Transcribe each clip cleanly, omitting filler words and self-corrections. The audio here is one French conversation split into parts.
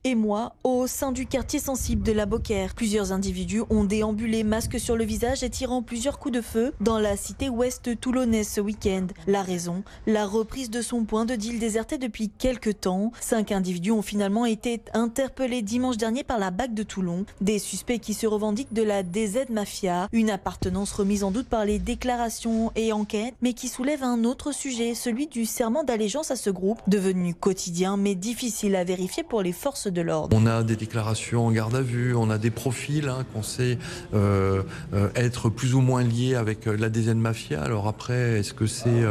émoi au sein du quartier sensible de la Beaucaire. Plusieurs individus ont déambulé masques sur le visage et tirant plusieurs coups de feu dans la cité ouest toulonnaise ce week-end. La raison, la reprise de son point de deal déserté depuis quelques temps. 5 individus ont finalement été interpellés dimanche dernier par la BAC de Toulon. Des suspects qui se revendiquent de la DZ Mafia, une appartenance remise en doute par les déclarations et enquêtes, mais qui soulève un autre sujet, celui du serment d'allégeance à ce groupe, devenu quotidien mais difficile à vérifier pour les forces de l'ordre. On a des déclarations en garde à vue, on a des profils qu'on sait être plus ou moins liés avec la DZ Mafia. Alors après, est-ce que c'est,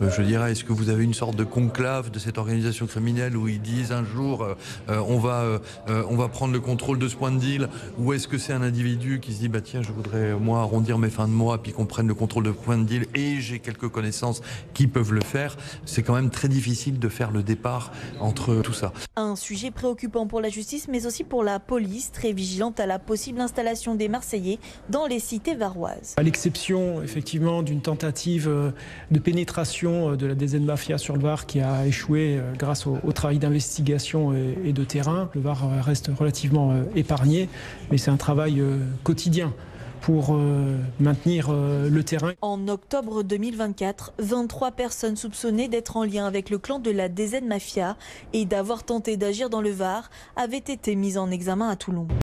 est-ce que vous avez une sorte de conclave de cette organisation criminelle où ils disent un jour on va prendre le contrôle de ce point de deal, ou est-ce que c'est un individu qui se dit bah tiens, je voudrais moi arrondir mes fins de mois puis qu'on prenne le contrôle de point de deal et j'ai quelques connaissances qui peuvent le faire. C'est quand même très difficile de faire le départ entre tout ça. Un sujet préoccupant pour la justice, mais aussi pour la police, très vigilante à la possible installation des Marseillais dans les cités varoises. À l'exception, effectivement, d'une tentative de pénétration de la DZ Mafia sur le Var qui a échoué grâce au travail d'investigation et de terrain, le Var reste relativement épargné, mais c'est un travail quotidien pour maintenir le terrain. En octobre 2024, 23 personnes soupçonnées d'être en lien avec le clan de la DZ Mafia et d'avoir tenté d'agir dans le Var avaient été mises en examen à Toulon.